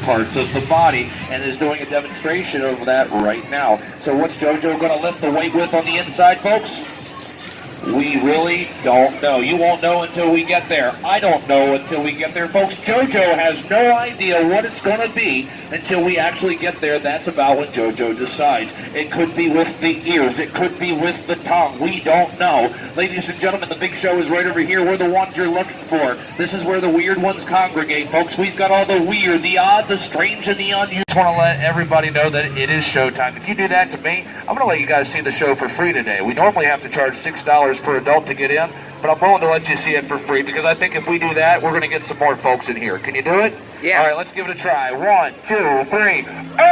parts of the body and is doing a demonstration of that right now. So what's Jojo going to lift the weight with on the inside, folks? We really don't know. You won't know until we get there. I don't know until we get there, folks. Jojo has no idea what it's going to be until we actually get there. That's about when Jojo decides. It could be with the ears. It could be with the tongue. We don't know. Ladies and gentlemen, the big show is right over here. We're the ones you're looking for. This is where the weird ones congregate, folks. We've got all the weird, the odd, the strange, and the unusual. I just want to let everybody know that it is showtime. If you do that to me, I'm going to let you guys see the show for free today. We normally have to charge $6 per adult to get in, but I'm willing to let you see it for free because I think if we do that, we're going to get some more folks in here. Can you do it? Yeah. All right, let's give it a try. 1, 2, 3. Oh!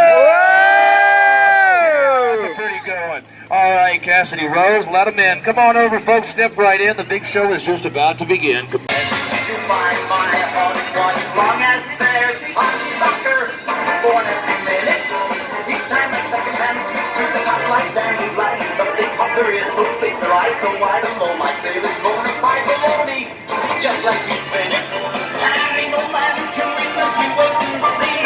That's a pretty good one. All right, Cassidy Rose, let them in. Come on over, folks. Step right in. The big show is just about to begin. Long as there's a sucker born every minute. Each time that second hand speaks to the top like Danny Blind. Something popular is so thick their eyes so wide alone. My tail is bonafide baloney, just like we spin it. And ain't no man who can resist me wait and see.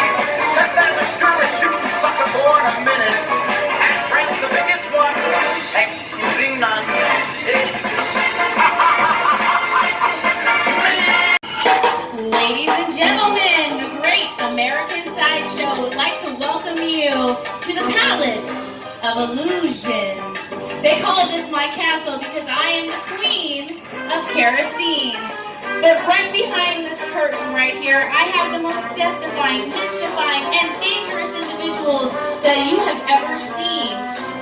Cause there's a sure as shooting sucker born a minute. And Frank's the biggest one, excluding none. Ladies and gentlemen, the Great American Sideshow would like to welcome you to the Palace of Illusions. They call this my castle because I am the queen of kerosene. But right behind this curtain right here, I have the most death-defying, mystifying, and dangerous individuals that you have ever seen.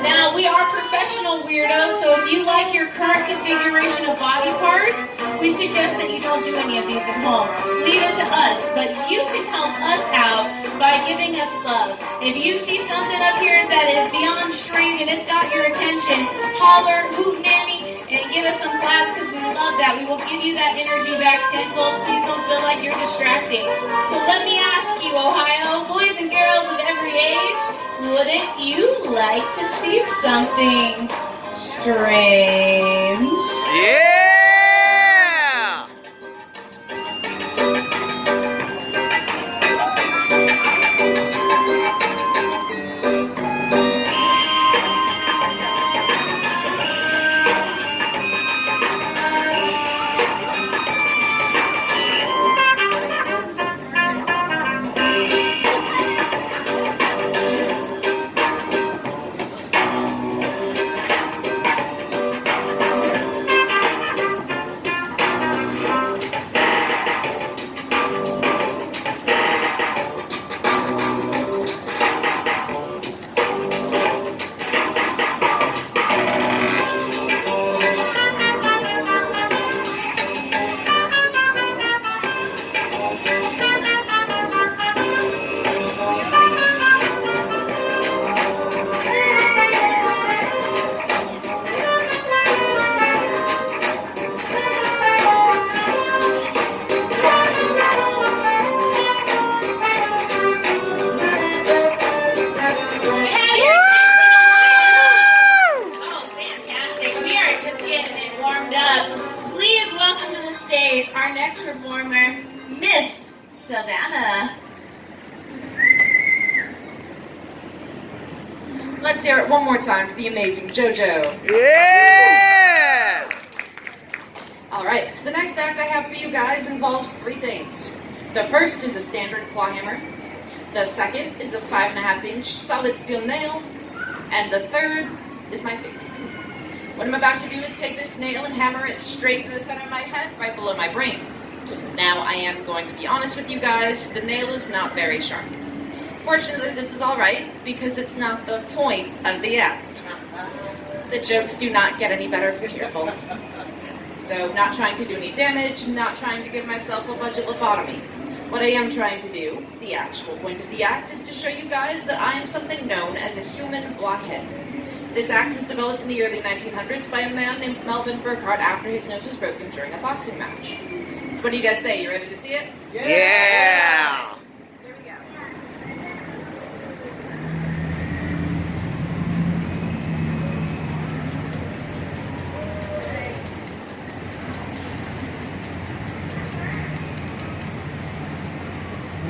Now, we are professional weirdos, so if you like your current configuration of body parts, we suggest that you don't do any of these at home. Leave it to us, but you can help us out by giving us love. If you see something up here that is beyond strange and it's got your attention, holler, hoot, nanny, and give us some claps because we love that. We will give you that energy back tenfold. Please don't feel like you're distracting. So let me ask you, Ohio, boys and girls of every age, wouldn't you like to see something strange? Yeah! Our next performer, Miss Savannah. Let's hear it one more time for the amazing Jojo. Yeah! Alright, so the next act I have for you guys involves 3 things. The first is a standard claw hammer. The second is a 5.5-inch solid steel nail. And the third is my face. What I'm about to do is take this nail and hammer it straight through the center of my head, right below my brain. Now, I am going to be honest with you guys, the nail is not very sharp. Fortunately, this is alright, because it's not the point of the act. The jokes do not get any better from here, folks. So, not trying to do any damage, not trying to give myself a budget lobotomy. What I am trying to do, the actual point of the act, is to show you guys that I am something known as a human blockhead. This act was developed in the early 1900s by a man named Melvin Burkhart after his nose was broken during a boxing match. So what do you guys say? You ready to see it? Yeah! Here we go.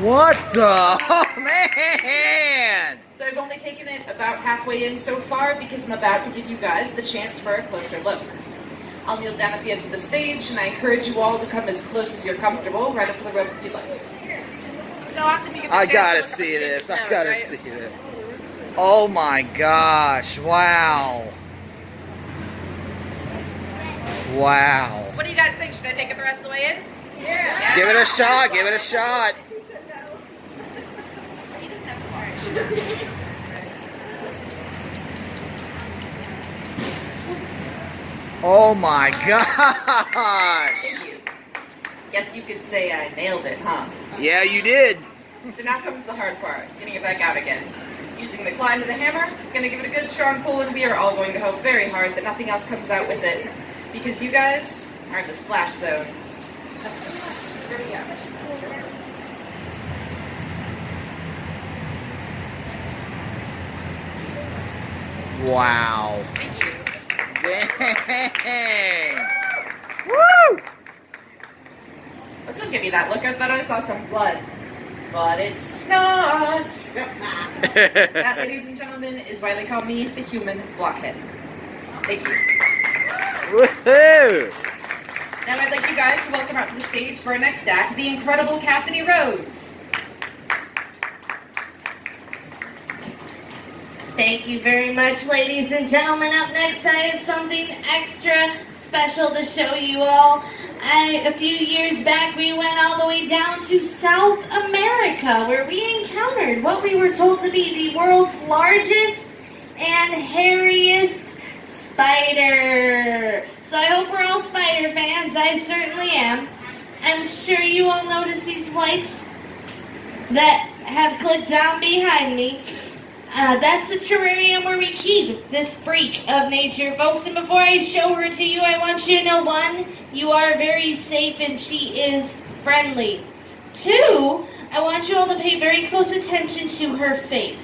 What the? Oh, man! So I've only taken it about halfway in so far because I'm about to give you guys the chance for a closer look. I'll kneel down at the edge of the stage, and I encourage you all to come as close as you're comfortable, right up to the rope if you'd like. So often you get the I chance gotta to look at see the this. stage I nose, gotta right? see this. Oh my gosh. Wow. Wow. What do you guys think? Should I take it the rest of the way in? Yeah. Give it a shot. Give it a shot. Oh my gosh. Thank you. Guess you could say I nailed it, huh? Yeah, you did. So now comes the hard part, getting it back out again. Using the climb to the hammer, gonna give it a good strong pull, and we are all going to hope very hard that nothing else comes out with it, because you guys are in the splash zone. Here we go. Wow. Thank you. Dang. Woo! Oh, don't give me that look. I thought I saw some blood. But it's not. That, ladies and gentlemen, is why they call me the human Blockhead. Thank you. Woohoo! Now I'd like you guys to welcome up to the stage for our next act, the incredible Cassidy Rose. Thank you very much, ladies and gentlemen. Up next, I have something extra special to show you all. A few years back, we went all the way down to South America, where we encountered what we were told to be the world's largest and hairiest spider. So I hope we're all spider fans. I certainly am. I'm sure you all notice these lights that have clicked down behind me. That's the terrarium where we keep this freak of nature, folks. And before I show her to you, I want you to know, one, you are very safe and she is friendly. Two, I want you all to pay very close attention to her face.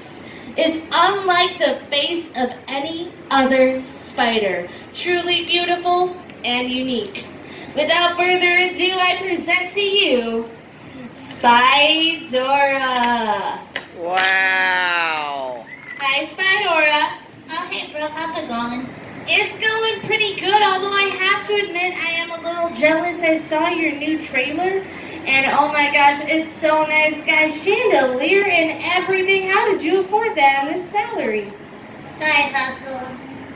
It's unlike the face of any other spider. Truly beautiful and unique. Without further ado, I present to you Spidora. Wow. Hi, Spidora. Oh, hey, bro, how's it going? It's going pretty good, although I have to admit I am a little jealous. I saw your new trailer, and oh my gosh, it's so nice, guys. Chandelier and everything. How did you afford that on this salary? Side hustle.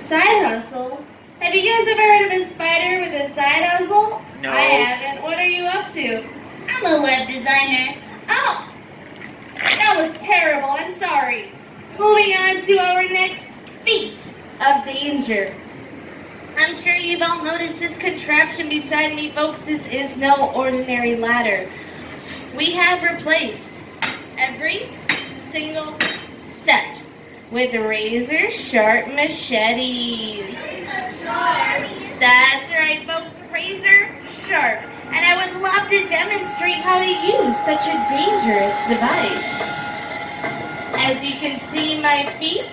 Side hustle? Have you guys ever heard of a spider with a side hustle? No. I haven't. What are you up to? I'm a web designer. Oh! That was terrible. I'm sorry. Moving on to our next feat of danger. I'm sure you've all noticed this contraption beside me, folks. This is no ordinary ladder. We have replaced every single step with razor sharp machetes. That's right, folks. Razor sharp. And I would love to demonstrate how to use such a dangerous device. As you can see, my feet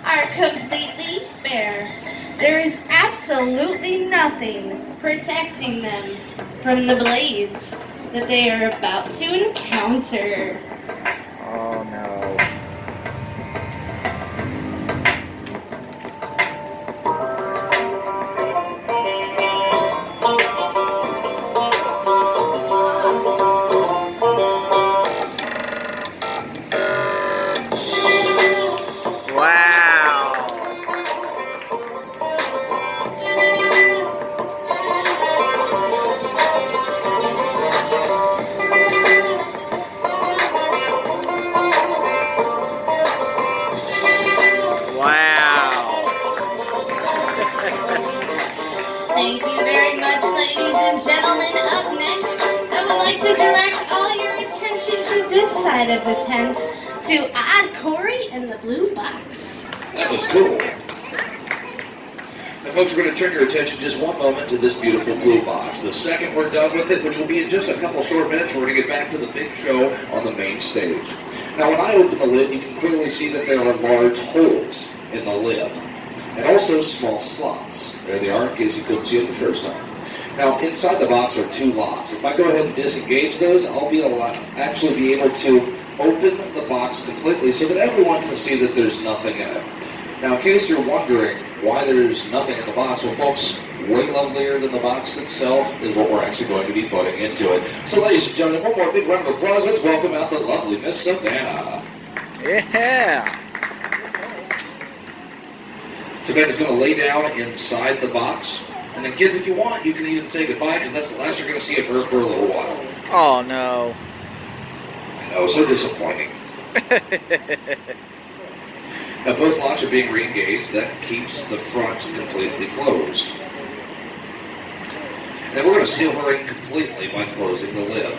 are completely bare. There is absolutely nothing protecting them from the blades that they are about to encounter. Oh no. Thank you very much, ladies and gentlemen. Up next, I would like to direct all your attention to this side of the tent to Odd Corey and the Blue Box. That was cool. Now, folks, we're going to turn your attention just one moment to this beautiful blue box. The second we're done with it, which will be in just a couple short minutes, we're going to get back to the big show on the main stage. Now, when I open the lid, you can clearly see that there are large holes in the lid, and also small slots. There they are, in case you couldn't see them the first time. Now, inside the box are 2 locks. If I go ahead and disengage those, I'll actually be able to open the box completely so that everyone can see that there's nothing in it. Now, in case you're wondering why there's nothing in the box, well, folks, way lovelier than the box itself is what we're actually going to be putting into it. So, ladies and gentlemen, one more big round of applause. Let's welcome out the lovely Miss Savannah. Yeah. Savannah's going to lay down inside the box. And then, kids, if you want, you can even say goodbye, because that's the last you're going to see of her for a little while. Oh, no. I know, so disappointing. Now, both locks are being re-engaged. That keeps the front completely closed. And then we're going to seal her in completely by closing the lid.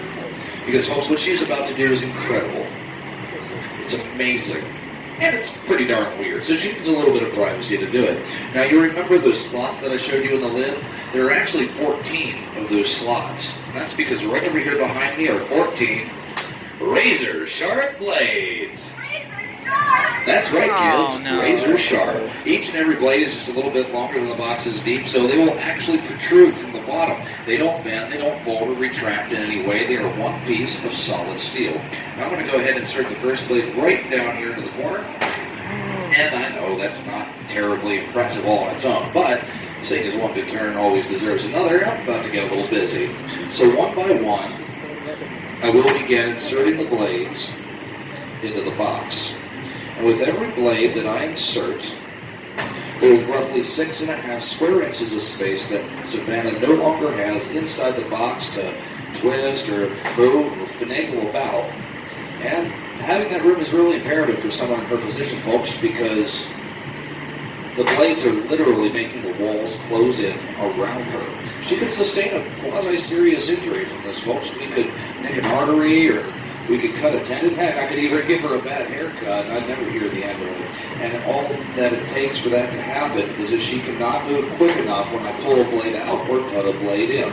Because, folks, what she's about to do is incredible. It's amazing. And it's pretty darn weird. So she needs a little bit of privacy to do it. Now, you remember those slots that I showed you in the lid? There are actually 14 of those slots. And that's because right over here behind me are 14 razor sharp blades. That's right, kids. Oh, no. Razor sharp. Each and every blade is just a little bit longer than the box is deep, so they will actually protrude from the bottom. They don't bend, they don't fold or retract in any way. They are one piece of solid steel. Now I'm going to go ahead and insert the first blade right down here into the corner. And I know that's not terribly impressive all on its own, but seeing as one good turn always deserves another, I'm about to get a little busy. So one by one, I will begin inserting the blades into the box. And with every blade that I insert, there's roughly 6.5 square inches of space that Savannah no longer has inside the box to twist or move or finagle about. And having that room is really imperative for someone in her position, folks, because the blades are literally making the walls close in around her. She could sustain a quasi-serious injury from this, folks. We could nick an artery, or we could cut a tendon. Heck, I could even give her a bad haircut, and I'd never hear the end of it. And all that it takes for that to happen is if she cannot move quick enough when I pull a blade out or put a blade in.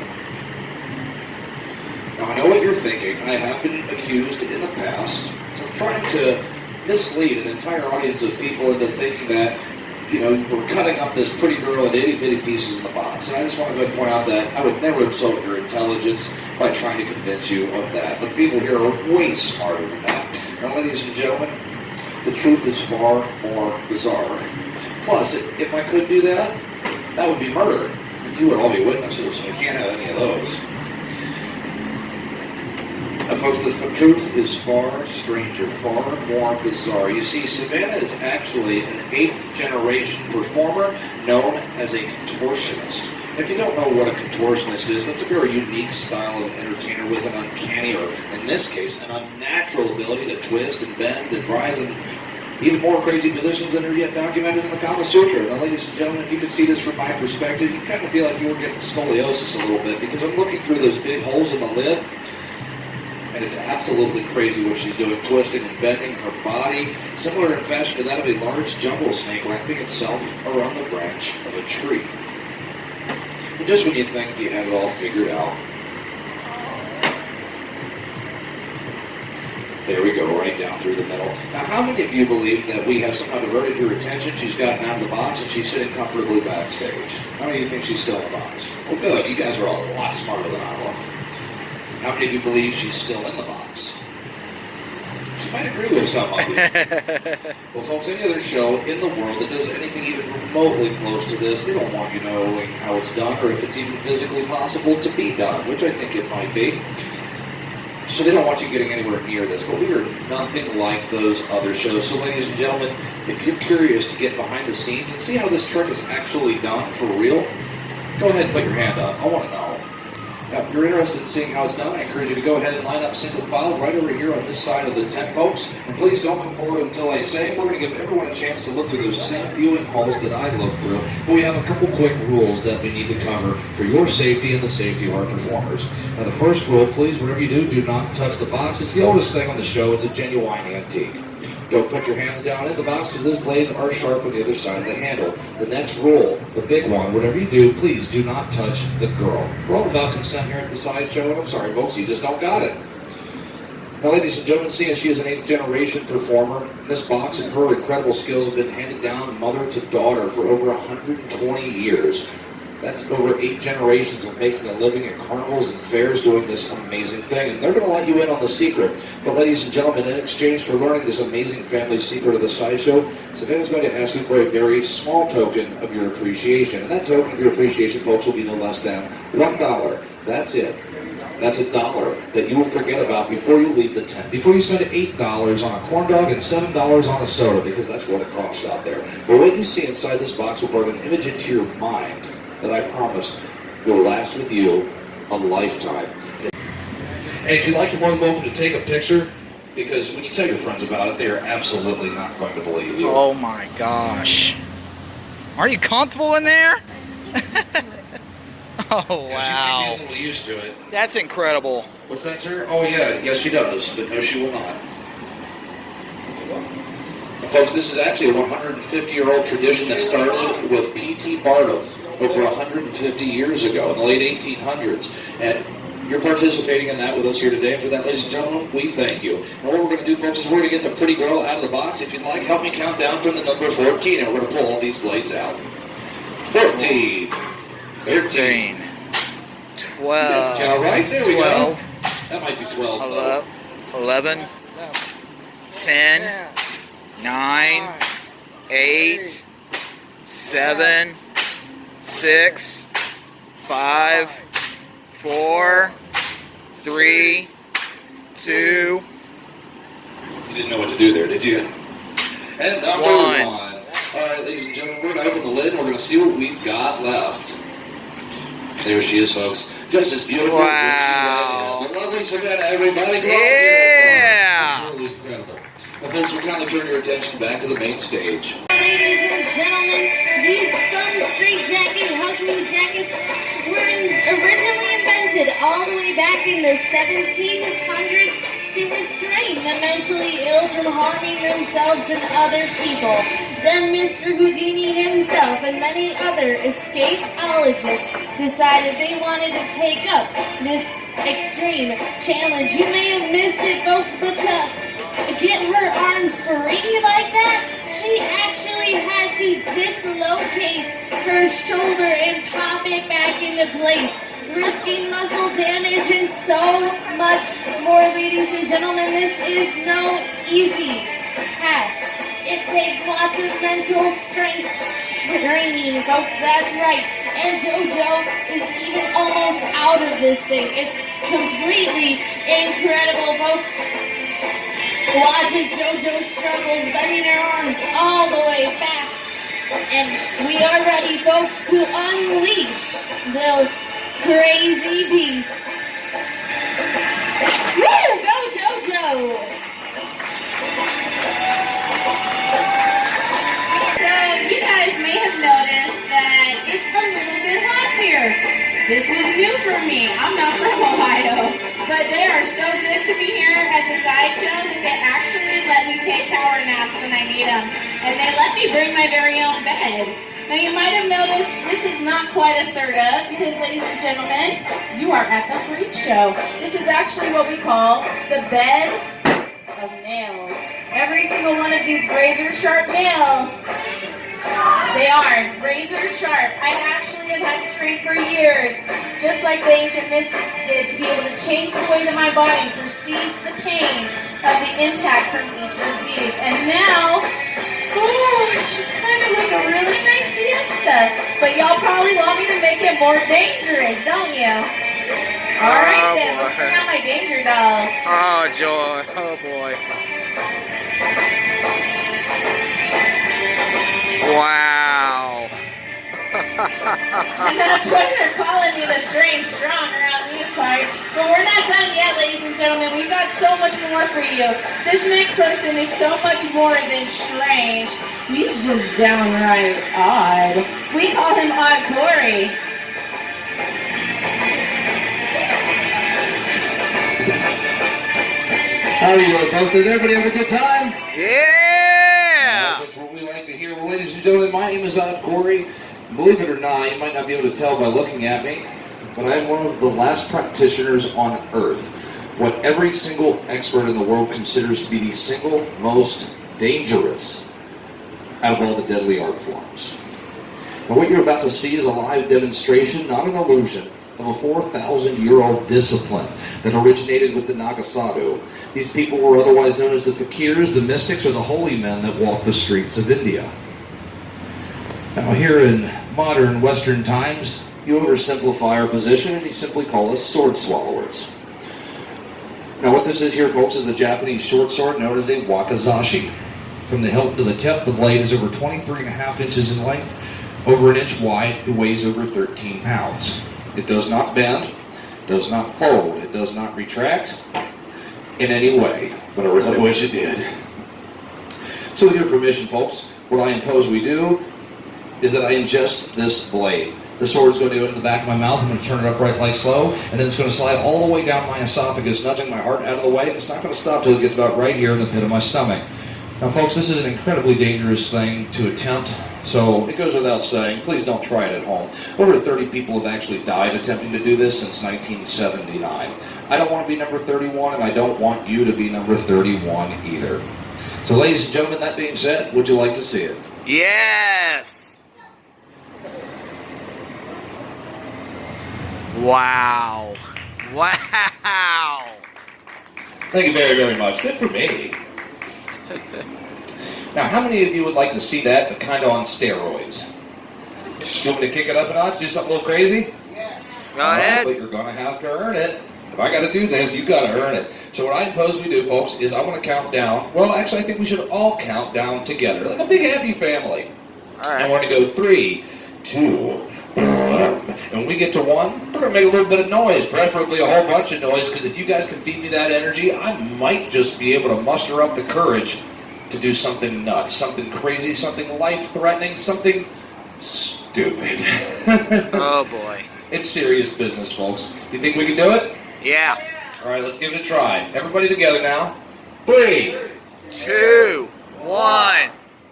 Now, I know what you're thinking. I have been accused in the past of trying to mislead an entire audience of people into thinking that, you know, we're cutting up this pretty girl into itty-bitty pieces in the box. And I just want to go and point out that I would never insult your intelligence by trying to convince you of that. The people here are way smarter than that. Now, ladies and gentlemen, the truth is far more bizarre. Plus, if I could do that, that would be murder. And you would all be witnesses, so we can't have any of those. Now, folks, the truth is far stranger, far more bizarre. You see, Savannah is actually an 8th-generation performer known as a contortionist. And if you don't know what a contortionist is, that's a very unique style of entertainer with an uncanny, or in this case, an unnatural ability to twist and bend and writhe in even more crazy positions than are yet documented in the Kama Sutra. Now, ladies and gentlemen, if you could see this from my perspective, you kind of feel like you were getting scoliosis a little bit, because I'm looking through those big holes in the lid. And it's absolutely crazy what she's doing, twisting and bending her body, similar in fashion to that of a large jumbo snake wrapping itself around the branch of a tree. And just when you think you have it all figured out, there we go, right down through the middle. Now, how many of you believe that we have somehow diverted her attention? She's gotten out of the box and she's sitting comfortably backstage. How many of you think she's still in the box? Well, good. You guys are all a lot smarter than I am. How many of you believe she's still in the box? She might agree with some of you. Well, folks, any other show in the world that does anything even remotely close to this, they don't want you knowing how it's done or if it's even physically possible to be done, which I think it might be. So they don't want you getting anywhere near this, but we are nothing like those other shows. So, ladies and gentlemen, if you're curious to get behind the scenes and see how this trick is actually done for real, go ahead and put your hand up. I want to know. Now, if you're interested in seeing how it's done, I encourage you to go ahead and line up single file right over here on this side of the tent, folks. And please don't come forward until I say. We're going to give everyone a chance to look through those same viewing halls that I looked through. But we have a couple quick rules that we need to cover for your safety and the safety of our performers. Now, the first rule, please, whatever you do, do not touch the box. It's the oldest thing on the show. It's a genuine antique. Don't put your hands down in the box because those blades are sharp on the other side of the handle. The next rule, the big one, whatever you do, please do not touch the girl. We're all about consent here at the Sideshow, and I'm sorry, folks, you just don't got it. Now, ladies and gentlemen, seeing as she is an 8th-generation performer, this box and her incredible skills have been handed down mother to daughter for over 120 years. That's over 8 generations of making a living at carnivals and fairs doing this amazing thing. And they're going to let you in on the secret. But ladies and gentlemen, in exchange for learning this amazing family secret of the sideshow, Savannah's going to ask you for a very small token of your appreciation. And that token of your appreciation, folks, will be no less than $1. That's it. That's $1 that you will forget about before you leave the tent. Before you spend $8 on a corn dog and $7 on a soda, because that's what it costs out there. But what you see inside this box will bring an image into your mind that I promise will last with you a lifetime. And if you'd like, you're more than welcome to take a picture, because when you tell your friends about it, they are absolutely not going to believe you. Oh my gosh. Are you comfortable in there? Oh, wow. Yeah, she may be a little used to it. That's incredible. What's that, sir? Oh, yeah. Yes, she does. But no, she will not. And folks, this is actually a 150-year-old tradition that started with P.T. Barnum over 150 years ago in the late 1800s. And you're participating in that with us here today. And for that, ladies and gentlemen, we thank you. And what we're going to do, folks, is we're going to get the pretty girl out of the box. If you'd like, help me count down from the number 14, and we're going to pull all these blades out. 14. 13. 12. Count right. There we 12. go. That might be 12. Though. 11. 10. 9. 8. 7. 6. 5. 4. 3. 2. You didn't know what to do there, did you? And number 1. All right, ladies and gentlemen, we're going to open the lid and we're going to see what we've got left. There she is, folks. Just as beautiful as when she went in. The lovely Savannah, everybody. Yeah! Absolutely incredible. Well, folks, we'll kindly turn your attention back to the main stage. Ladies and gentlemen, these Scum Street Jacket Hug Me jackets were originally invented all the way back in the 1700s to restrain the mentally ill from harming themselves and other people. Then Mr. Houdini himself and many other escapeologists decided they wanted to take up this extreme challenge. You may have missed it, folks, but to get her arms free like that, she actually had to dislocate her shoulder and pop it back into place, risking muscle damage and so much more. Ladies and gentlemen, this is no easy task. It takes lots of mental strength training, folks, that's right. And Jojo is even almost out of this thing. It's completely incredible, folks. Watch as Jojo struggles, bending her arms all the way back. And we are ready, folks, to unleash those crazy beasts. Woo! Go, Jojo! So you guys may have noticed that it's a little bit hot here. This was new for me. I'm not from Ohio, but they are so good to be here at the sideshow that they actually let me take power naps when I need them, and they let me bring my very own bed. Now you might have noticed this is not quite a serta because, ladies and gentlemen, you are at the freak show. This is actually what we call the bed of nails. Every single one of these razor sharp nails, they are razor sharp. I actually have had to train for years, just like the ancient mystics did, to be able to change the way that my body perceives the pain of the impact from each of these. And now, it's just kind of like a really nice siesta. But y'all probably want me to make it more dangerous, don't you? All right then, let's bring out my danger dolls. Oh, joy. Oh, boy. Wow. And that's why they're calling me the strange strong around these parts. But we're not done yet, ladies and gentlemen. We've got so much more for you. This next person is so much more than strange. He's just downright odd. We call him Odd Corey. How are you doing, folks? Did everybody have a good time? Yeah! That's what we like to hear. Well, ladies and gentlemen, my name is Odd Corey. Believe it or not, you might not be able to tell by looking at me, but I'm one of the last practitioners on Earth. What every single expert in the world considers to be the single most dangerous out of all the deadly art forms. Now what you're about to see is a live demonstration, not an illusion, of a 4,000-year-old discipline that originated with the Nagasadu. These people were otherwise known as the fakirs, the mystics, or the holy men that walked the streets of India. Now here in modern Western times, you oversimplify our position and you simply call us sword swallowers. Now what this is here, folks, is a Japanese short sword known as a wakizashi. From the hilt to the tip, the blade is over 23.5 inches in length, over an inch wide, it weighs over 13 pounds. It does not bend, does not fold, it does not retract in any way, but I really wish it did. So with your permission, folks, what I impose we do is that I ingest this blade. The sword is going to go into the back of my mouth. I'm going to turn it upright like slow, and then it's going to slide all the way down my esophagus, nudging my heart out of the way, and it's not going to stop till it gets about right here in the pit of my stomach. Now, folks, this is an incredibly dangerous thing to attempt, so it goes without saying, please don't try it at home. Over 30 people have actually died attempting to do this since 1979. I don't want to be number 31, and I don't want you to be number 31 either. So, ladies and gentlemen, that being said, would you like to see it? Yes! Wow. Wow. Thank you very, very much. Good for me. Now, how many of you would like to see that, but kind of on steroids? You want me to kick it up a notch, do something a little crazy? Yeah. Go ahead. But you're going to have to earn it. If I got to do this, you got to earn it. So what I impose we do, folks, is I'm going to count down. Well, actually, I think we should all count down together, like a big happy family. All right. And we're going to go 3, 2, 1. And when we get to 1, we're going to make a little bit of noise, preferably a whole bunch of noise, because if you guys can feed me that energy, I might just be able to muster up the courage to do something nuts, something crazy, something life-threatening, something stupid. Oh, boy. It's serious business, folks. You think we can do it? Yeah. All right, let's give it a try. Everybody together now. 3, 2, 1.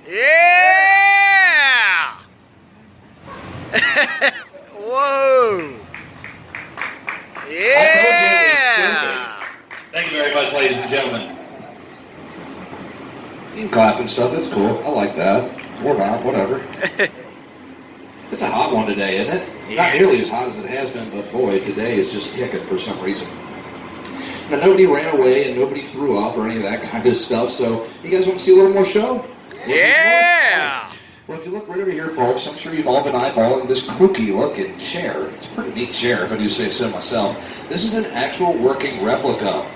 Yeah! Whoa! Yeah! I told you it was stupid. Thank you very much, ladies and gentlemen. You can clap and stuff, that's cool. I like that. Or not, whatever. It's a hot one today, isn't it? Yeah. Not nearly as hot as it has been, but boy, today is just kicking for some reason. Now, nobody ran away and nobody threw up or any of that kind of stuff, so you guys want to see a little more show? Yeah! Well, if you look right over here, folks, I'm sure you've all been eyeballing this kooky-looking chair. It's a pretty neat chair, if I do say so myself. This is an actual working replica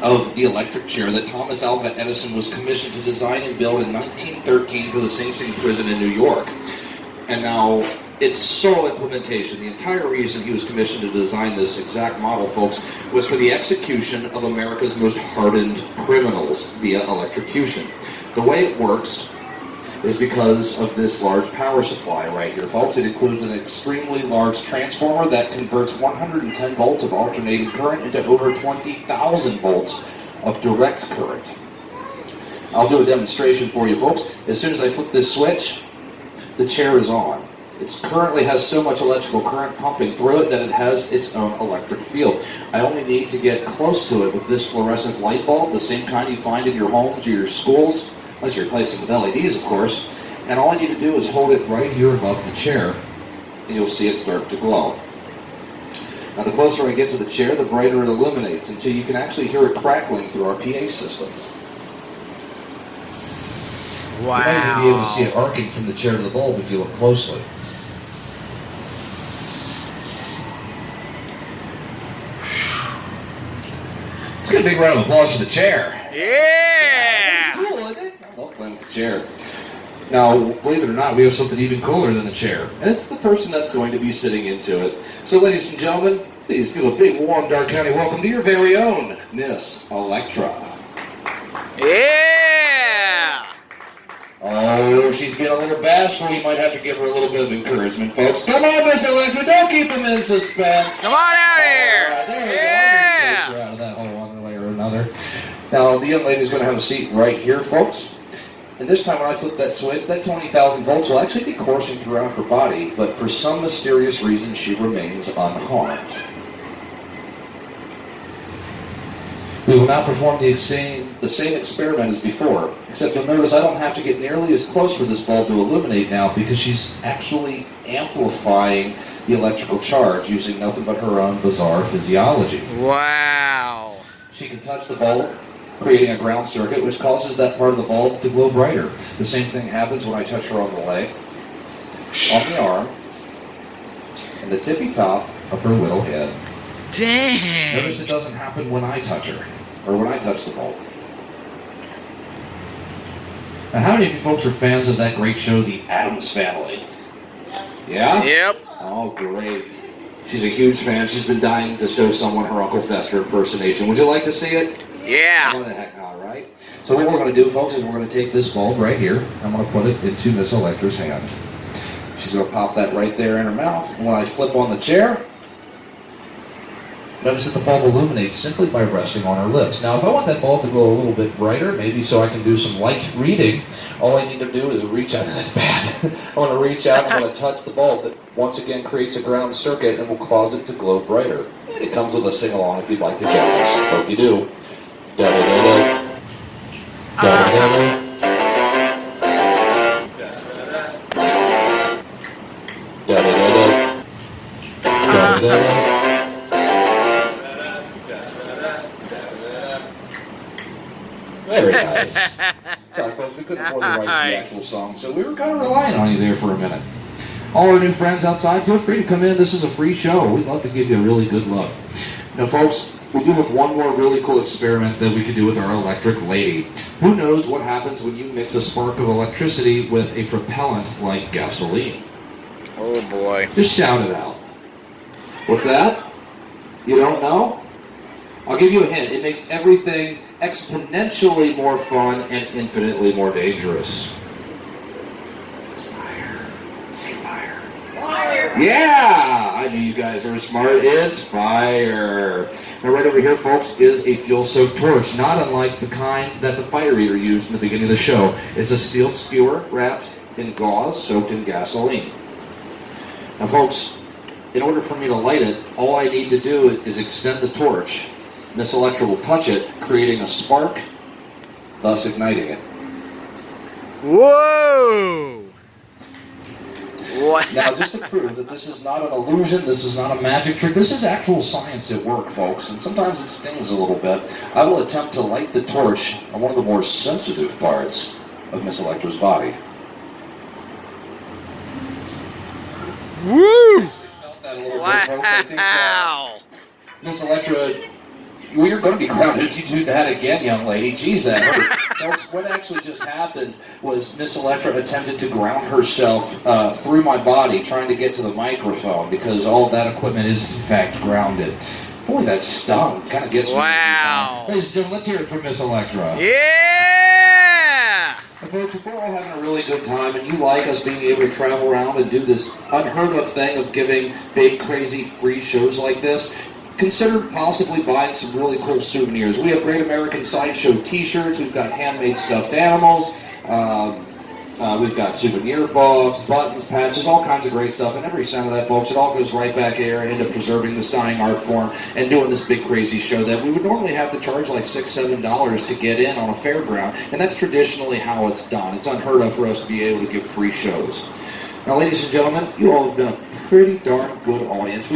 of the electric chair that Thomas Alva Edison was commissioned to design and build in 1913 for the Sing Sing prison in New York. And now, its sole implementation, the entire reason he was commissioned to design this exact model, folks, was for the execution of America's most hardened criminals via electrocution. The way it works is because of this large power supply right here, folks. It includes an extremely large transformer that converts 110 volts of alternating current into over 20,000 volts of direct current. I'll do a demonstration for you, folks. As soon as I flip this switch, the chair is on. It currently has so much electrical current pumping through it that it has its own electric field. I only need to get close to it with this fluorescent light bulb, the same kind you find in your homes or your schools, unless you're replacing it with LEDs, of course. And all I need to do is hold it right here above the chair, and you'll see it start to glow. Now, the closer I get to the chair, the brighter it illuminates, until you can actually hear it crackling through our PA system. Wow. You might even be able to see it arcing from the chair to the bulb if you look closely. Let's get a big round of applause for the chair. Yeah! It's cool, isn't it? I love playing with the chair. Now, believe it or not, we have something even cooler than the chair. And it's the person that's going to be sitting into it. So, ladies and gentlemen, please give a big, warm, Dark County welcome to your very own Miss Electra. Yeah! Oh, she's being a little bashful. You might have to give her a little bit of encouragement, folks. Come on, Miss Electra, don't keep them in suspense. Come on out here! All right, there we Yeah! go. Her out of that hole one way or another. Now, the young lady's going to have a seat right here, folks. And this time when I flip that switch, that 20,000 volts will actually be coursing throughout her body, but for some mysterious reason, she remains unharmed. We will now perform the the same experiment as before, except you'll notice I don't have to get nearly as close for this bulb to illuminate now because she's actually amplifying the electrical charge using nothing but her own bizarre physiology. Wow. She can touch the bulb, creating a ground circuit, which causes that part of the bulb to glow brighter. The same thing happens when I touch her on the leg, on the arm, and the tippy top of her little head. Dang. Notice it doesn't happen when I touch her, or when I touch the bulb. Now, how many of you folks are fans of that great show, The Addams Family? Yeah? Yep. Oh, great. She's a huge fan. She's been dying to show someone her Uncle Fester impersonation. Would you like to see it? Yeah. Oh, the heck not, right? So what we're going to do, folks, is we're going to take this bulb right here. I'm going to put it into Miss Electra's hand. She's going to pop that right there in her mouth. And when I flip on the chair, notice that the bulb illuminates simply by resting on her lips. Now, if I want that bulb to glow a little bit brighter, maybe so I can do some light reading, all I need to do is reach out. That's bad. I want to reach out and I'm going to touch the bulb that once again creates a ground circuit and will cause it to glow brighter. And it comes with a sing-along if you'd like to guess. Hope you do. Da-da-da-da. Da-da-da-da. Da-da-da-da. Da-da-da-da. Very nice. Sorry, folks, we couldn't afford to write the actual song, so we were kind of relying on you there for a minute. All our new friends outside, feel free to come in. This is a free show. We'd love to give you a really good look. Now, folks, we do have one more really cool experiment that we can do with our electric lady. Who knows what happens when you mix a spark of electricity with a propellant like gasoline? Oh boy. Just shout it out. What's that? You don't know? I'll give you a hint. It makes everything exponentially more fun and infinitely more dangerous. It's fire. Say fire. Fire! Yeah! I knew you guys were smart. It's fire. Now right over here, folks, is a fuel-soaked torch, not unlike the kind that the fire eater used in the beginning of the show. It's a steel skewer wrapped in gauze soaked in gasoline. Now, folks, in order for me to light it, all I need to do is extend the torch. Miss Electra will touch it, creating a spark, thus igniting it. Whoa! What? Now, just to prove that this is not an illusion, this is not a magic trick, this is actual science at work, folks, and sometimes it stings a little bit. I will attempt to light the torch on one of the more sensitive parts of Miss Electra's body. Woo! Felt that a little bit, folks. I think, Wow! Miss Electra, well, you're going to be grounded if you do that again, young lady. Geez, that hurt. Folks, what actually just happened was Miss Electra attempted to ground herself through my body, trying to get to the microphone, because all of that equipment is, in fact, grounded. Boy, that stung. Kind of gets me. Wow. Ladies and gentlemen, let's hear it for Miss Electra. Yeah! And folks, if we're all having a really good time and you like us being able to travel around and do this unheard of thing of giving big, crazy, free shows like this, consider possibly buying some really cool souvenirs. We have Great American Sideshow t-shirts, we've got handmade stuffed animals, we've got souvenir books, buttons, patches, all kinds of great stuff. And every cent of that, folks, it all goes right back here into preserving this dying art form and doing this big crazy show that we would normally have to charge like $6, $7 to get in on a fairground. And that's traditionally how it's done. It's unheard of for us to be able to give free shows. Now, ladies and gentlemen, you all have been a pretty darn good audience.